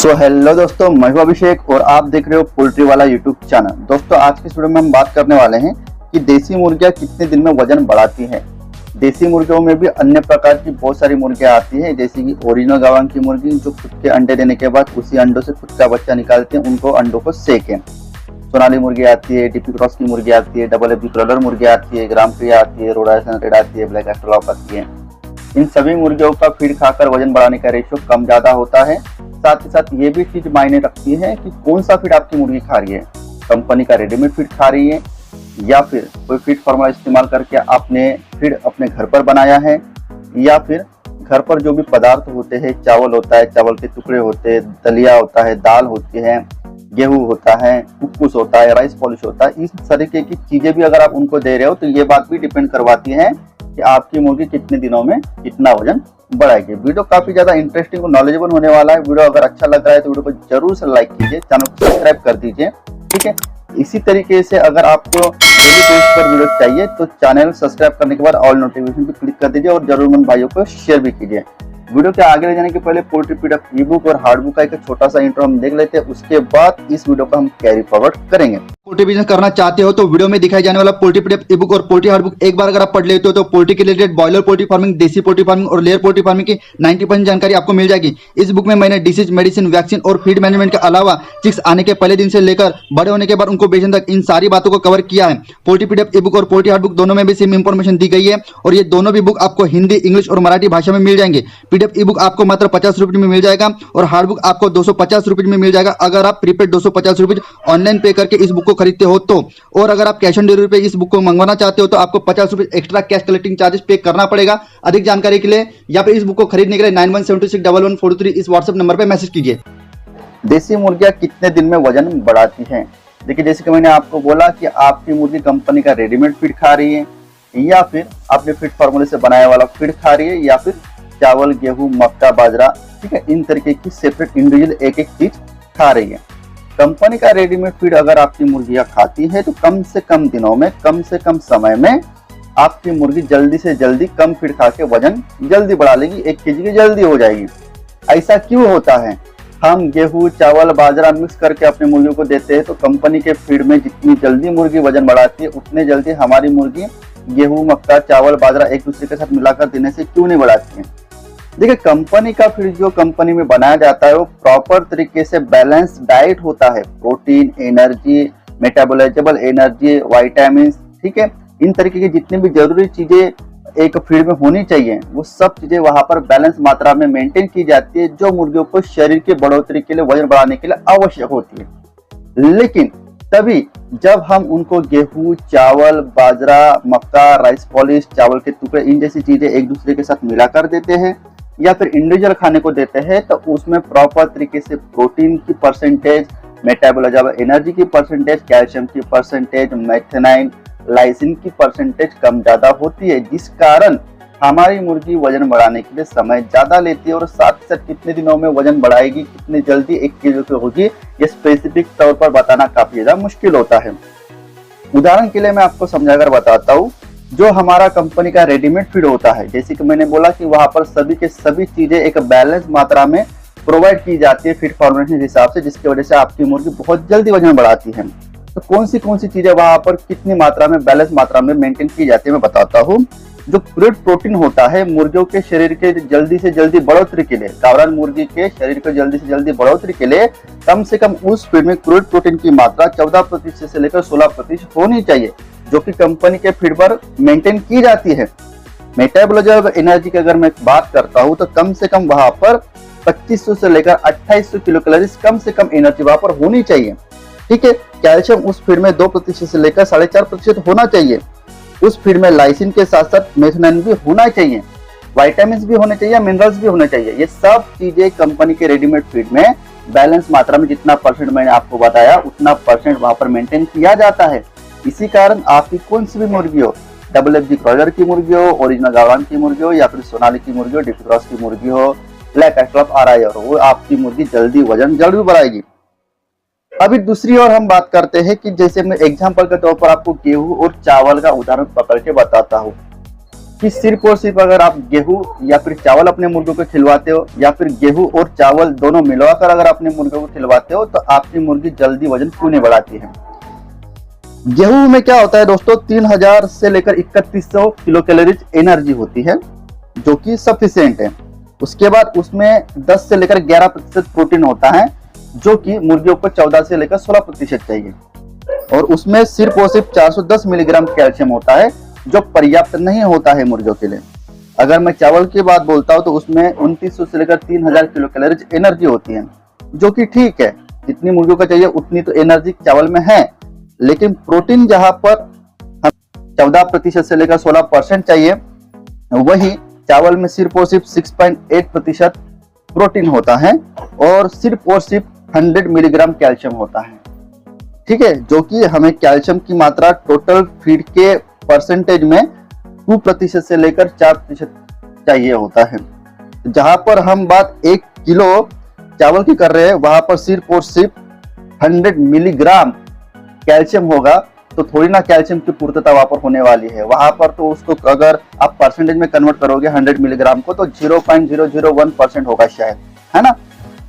Hello दोस्तों, मैं हूं अभिषेक और आप देख रहे हो पोल्ट्री वाला यूट्यूब चैनल। दोस्तों, आज की वीडियो में हम बात करने वाले हैं कि देसी मुर्गियां कितने दिन में वजन बढ़ाती हैं। देसी मुर्गियों में भी अन्य प्रकार की बहुत सारी मुर्गियां आती हैं, जैसे कि ओरिजिनल गांव की मुर्गी जो खुद के अंडे देने के बाद उसी अंडों से खुद का बच्चा निकालते हैं, उनको अंडों को सेकें। सोनाली मुर्गी आती है, डीपी क्रॉस की मुर्गी आती है, डबल एफबी क्रॉलर मुर्गी आती है, ग्राम प्रिया आती है, रोड आइलैंड रेड आती है, ब्लैक एस्ट्रोलॉप आती है। इन सभी मुर्गियों का फीड खाकर वजन बढ़ाने का रेशियो कम ज्यादा होता है। साथ ही साथ ये भी चीज मायने रखती है कि कौन सा फीड आपकी मुर्गी खा रही है, कंपनी का रेडीमेड फीड खा रही है या फिर कोई फीड फार्मूला इस्तेमाल करके आपने फीड अपने घर पर बनाया है, या फिर घर पर जो भी पदार्थ होते हैं, चावल होता है, चावल के टुकड़े होते हैं, दलिया होता है, दाल होती है, गेहूं होता है, कुक्कुस होता है, राइस पॉलिश होता है, इस तरीके की चीजें भी अगर आप उनको दे रहे हो तो ये बात भी डिपेंड करवाती है कि आपकी मुर्गी कितने दिनों में कितना वजन बढ़ाएगी। वीडियो काफी ज्यादा इंटरेस्टिंग और नॉलेजेबल होने वाला है। वीडियो अगर अच्छा लग रहा है तो वीडियो को जरूर से लाइक कीजिए, चैनल को सब्सक्राइब कर दीजिए, ठीक है। इसी तरीके से अगर आपको डेली बेस पर वीडियो चाहिए तो चैनल सब्सक्राइब करने के बाद ऑल नोटिफिकेशन पे क्लिक कर दीजिए और जरूरतमंद भाइयों को शेयर भी कीजिए। वीडियो के आगे ले जाने के पहले पोल्ट्री फीड ई बुक और हार्ड बुक का एक छोटा सा इंट्रो हम देख लेते हैं, उसके बाद इस वीडियो को हम कैरी फॉरवर्ड करेंगे। पोल्ट्री बिजनेस करना चाहते हो तो वीडियो में दिखाई जाने वाला पोल्ट्री फीड ई बुक और पोल्ट्री हार्ड बुक एक बार अगर आप पढ़ लेते हो तो पोल्ट्री के रिलेटेड बॉयलर पोल्ट्री फार्मिंग, देसी पोल्ट्री फार्मिंग और लेयर पोल्ट्री फार्मिंग की 90% जानकारी आपको मिल जाएगी। इस बुक में मैंने डिसीज, मेडिसिन, वैक्सीन और फीड मैनेजमेंट के अलावा चिक्स आने के पहले दिन से लेकर बड़े होने के बाद उनको बेचने तक इन सारी बातों को कवर किया है। पोल्ट्री फीड ई बुक और पोल्ट्री हार्ड बुक दोनों में भी सेम इंफॉर्मेशन दी गई है और ये दोनों भी बुक आपको हिंदी, इंग्लिश और मराठी भाषा में मिल जाएंगे। पीडीएफ ई बुक आपको मात्र 50 रुपये में मिल जाएगा और हार्ड बुक आपको 250 रुपये में मिल जाएगा अगर आप प्रीपेड 250 रुपये ऑनलाइन पे करके इस बुक को खरीदते हो तो। और अगर आप कैश ऑन डिलीवरी पे इस बुक को मंगवाना चाहते हो तो आपको 50 रुपये एक्स्ट्रा कैश कलेक्टिंग चार्जेस पे करना पड़ेगा। अधिक जानकारी के लिए या फिर इस बुक को खरीदने के लिए 91761143 इस व्हाट्सएप नंबर पे मैसेज कीजिए। देसी मुर्गियां कितने दिन में वजन बढ़ाती हैं? देखिए, जैसे कि मैंने आपको बोला कि आपकी मुर्गी कंपनी का रेडीमेड फीड खा रही है या फिर आपने फीड फार्मूले से बनाया वाला फीड खा रही है या फिर चावल, गेहूं, मक्का, बाजरा, ठीक है, इन तरीके की सेपरेट इंडिविजुअल एक एक चीज खा रही है। कंपनी का रेडीमेड फीड अगर आपकी मुर्गियां खाती है तो कम से कम दिनों में, कम से कम समय में आपकी मुर्गी जल्दी से जल्दी कम फीड खा के वजन जल्दी बढ़ा लेगी, 1 केजी की जल्दी हो जाएगी। ऐसा क्यों होता है? हम गेहूं, चावल, बाजरा मिक्स करके अपनी मुर्गियों को देते हैं तो कंपनी के फीड में जितनी जल्दी मुर्गी वजन बढ़ाती है उतने जल्दी हमारी मुर्गी गेहूं, मक्का, चावल, बाजरा एक दूसरे के साथ मिलाकर देने से क्यों नहीं बढ़ाती है? देखिए, कंपनी का फीड जो कंपनी में बनाया जाता है वो प्रॉपर तरीके से बैलेंस डाइट होता है। प्रोटीन, एनर्जी, मेटाबॉलाइजेबल एनर्जी, विटामिन, ठीक है, इन तरीके की जितनी भी जरूरी चीजें एक फीड में होनी चाहिए वो सब चीजें वहां पर बैलेंस मात्रा में मेंटेन की जाती है, जो मुर्गियों को शरीर की बढ़ोतरी के लिए, वजन बढ़ाने के लिए आवश्यक होती है। लेकिन तभी जब हम उनको गेहूं, चावल, बाजरा, मक्का, राइस पॉलिश, चावल के टुकड़े, इन जैसी चीजें एक दूसरे के साथ मिलाकर देते हैं या फिर इंडिविजुअल खाने को देते हैं तो उसमें प्रॉपर तरीके से प्रोटीन की परसेंटेज, मेटाबॉलिज्म एनर्जी की परसेंटेज, कैल्शियम की परसेंटेज, मेथेनाइन, लाइसिन की परसेंटेज कम ज्यादा होती है, जिस कारण हमारी मुर्गी वजन बढ़ाने के लिए समय ज्यादा लेती है। और साथ ही साथ कितने दिनों में वजन बढ़ाएगी, कितनी जल्दी 1 केजी की होगी, ये स्पेसिफिक तौर पर बताना काफी ज्यादा मुश्किल होता है। उदाहरण के लिए मैं आपको समझाकर बताता हूँ। जो हमारा कंपनी का रेडीमेड फीड होता है, जैसे कि मैंने बोला कि वहां पर सभी के सभी चीजें एक बैलेंस मात्रा में प्रोवाइड की जाती है फीड फॉर्मुलेशन के हिसाब से, जिसकी वजह से आपकी मुर्गी बहुत जल्दी वजन बढ़ाती है। तो कौन सी चीजें वहां पर कितनी मात्रा में, बैलेंस मात्रा में मेंटेन की जाती है मैं बताता हूँ। जो क्रूड प्रोटीन होता है मुर्गियों के शरीर के जल्दी से जल्दी बढ़ोतरी के लिए, गावरान मुर्गी के शरीर को जल्दी से जल्दी बढ़ोतरी के लिए कम से कम उस फीड में क्रूड प्रोटीन की मात्रा 14% से लेकर 16% होनी चाहिए, जो कि कंपनी के फीड पर मेंटेन की जाती है। मेटाबॉलिज्म एनर्जी की अगर मैं बात करता हूं तो कम से कम वहां पर 2500 से लेकर 2800 किलो कैलोरीज कम से कम एनर्जी वहां पर होनी चाहिए, ठीक है। कैल्शियम उस फीड में 2% से लेकर 4.5% होना चाहिए। उस फीड में लाइसिन के साथ साथ मेथेनाइन भी होना चाहिए, विटामिन भी होने चाहिए, मिनरल्स भी होने चाहिए। ये सब चीजें कंपनी के रेडीमेड फीड में बैलेंस मात्रा में जितना परसेंट मैंने आपको बताया उतना परसेंट वहां पर मेंटेन किया जाता है। इसी कारण आपकी कौन सी भी मुर्गी हो, डबल एफबी क्रॉलर की मुर्गी हो, ओरिजिनल गावरान की मुर्गी हो या फिर सोनाली की मुर्गी हो, डीपी क्रॉस की मुर्गी हो, ब्लैक एस्ट्रोलॉप आरआई हो, वो आपकी मुर्गी जल्दी वजन जल्दी बढ़ाएगी। अभी दूसरी ओर हम बात करते हैं कि जैसे मैं एग्जांपल के तौर पर आपको गेहूं और चावल का उदाहरण पकड़ के बताता हूँ। कि सिर्फ और सिर्फ अगर आप गेहूं या फिर चावल अपने मुर्गियों को खिलवाते हो या फिर गेहूं और चावल दोनों मिलवाकर अगर अपने मुर्गियों को खिलवाते हो तो आपकी मुर्गी जल्दी वजन क्यों नहीं बढ़ाती है। गेहूं में क्या होता है दोस्तों, 3000 से लेकर 3100 किलो कैलोरीज एनर्जी होती है जो कि सफिशिएंट है। उसके बाद उसमें 10 से लेकर 11% प्रोटीन होता है जो कि मुर्गियों को 14 से लेकर 16% चाहिए। और उसमें सिर्फ और सिर्फ 410 मिलीग्राम कैल्शियम होता है जो पर्याप्त नहीं होता है मुर्गियों के लिए। अगर मैं चावल की बात बोलता हूँ तो उसमें 2900 से लेकर 3000 किलो कैलोरीज एनर्जी होती है जो कि ठीक है, जितनी मुर्गियों को चाहिए उतनी तो एनर्जी चावल में है। लेकिन प्रोटीन जहां पर 14% से लेकर 16% चाहिए, वही चावल में सिर्फ और सिर्फ 6.8% प्रोटीन होता है और सिर्फ 100 मिलीग्राम कैल्शियम होता है। ठीक है, जो कि हमें कैल्शियम की मात्रा टोटल फीड के परसेंटेज में 2% से लेकर 4% चाहिए होता है। जहां पर हम बात 1 किलो चावल की कर रहे हैं वहां पर सिर्फ और सिर्फ 100 मिलीग्राम कैल्शियम होगा, तो थोड़ी ना कैल्शियम की पूर्तता वहां पर होने वाली है। वहां पर तो उसको अगर आप परसेंटेज में कन्वर्ट करोगे 100 मिलीग्राम को तो 0.001% होगा शायद, है ना।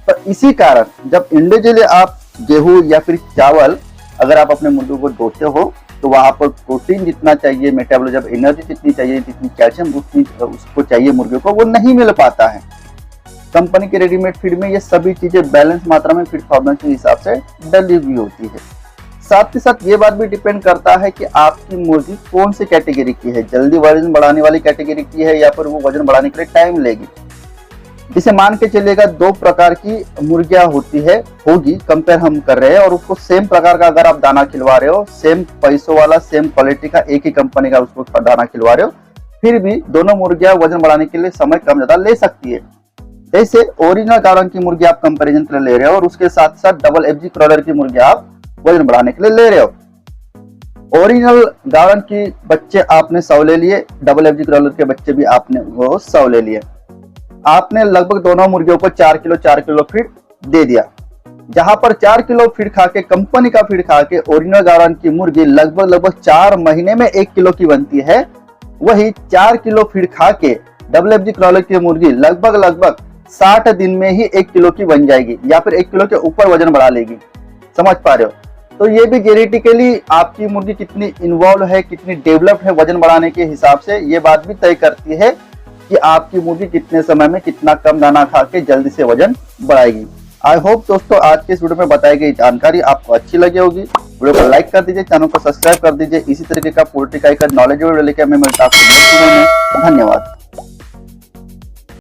तो इसी कारण जब इंडिविजुअली आप गेहूं या फिर चावल अगर आप अपने मुर्गियों को दोते हो तो वहां पर प्रोटीन जितना चाहिए, मेटाबॉलिज्म एनर्जी जितनी चाहिए, जितनी कैल्शियम उतनी उसको चाहिए मुर्गियों को, वो नहीं मिल पाता है। कंपनी के रेडीमेड फीड में ये सभी चीजें बैलेंस मात्रा में फीड फॉर्मूला के हिसाब से डली हुई होती है। साथ ही साथ ये बात भी डिपेंड करता है कि आपकी मुर्गी कौन सी कैटेगरी की है, जल्दी वजन बढ़ाने वाली कैटेगरी की है या फिर वो वजन बढ़ाने के लिए टाइम लेगी। जिसे मान के चलिएगा 2 प्रकार की मुर्गियां होगी कंपेयर हम कर रहे हैं, और उसको सेम प्रकार का अगर आप दाना खिलवा रहे हो, सेम पैसों वाला सेम क्वालिटी का एक ही कंपनी का उसको दाना खिलवा रहे हो, फिर भी दोनों मुर्गियां वजन बढ़ाने के लिए समय कम ज्यादा ले सकती है। जैसे ओरिजिनल गारन की मुर्गी आप कंपेरिजन के लिए ले रहे हो और उसके साथ साथ डबल एफजी क्रॉलर की मुर्गी आप वजन बढ़ाने के लिए ले रहे हो। ओरिजिनल गारन की बच्चे आपने 100 ले लिए, डबल एफजी क्रॉलर के बच्चे भी आपने वो 100 ले लिए। आपने लगभग दोनों मुर्गियों को 4 किलो फीड दे दिया। जहां पर 4 किलो फीड खा के, कंपनी का फीड खा के ओरिजिनल गारन की मुर्गी लगभग 4 महीने में 1 किलो की बनती है, वही 4 किलो फीड खा के डबल एफजी क्रॉलर की मुर्गी लगभग 60 दिन में ही 1 किलो की बन जाएगी या फिर 1 किलो के ऊपर वजन बढ़ा लेगी। समझ पा रहे हो। तो ये भी जेनेटिकली आपकी मुर्गी कितनी इन्वॉल्व है, कितनी डेवलप्ड है वजन बढ़ाने के हिसाब से ये बात भी तय करती है कि आपकी मुर्गी कितने समय में कितना कम दाना खा के जल्दी से वजन बढ़ाएगी। आई होप दोस्तों आज के इस वीडियो में बताई गई जानकारी आपको अच्छी लगी होगी। वीडियो को लाइक कर दीजिए, चैनल को सब्सक्राइब कर दीजिए। इसी तरीके का पोल्ट्री का नॉलेज वीडियो लेकर मैं मिलता हूं आपको नेक्स्ट वीडियो में। धन्यवाद।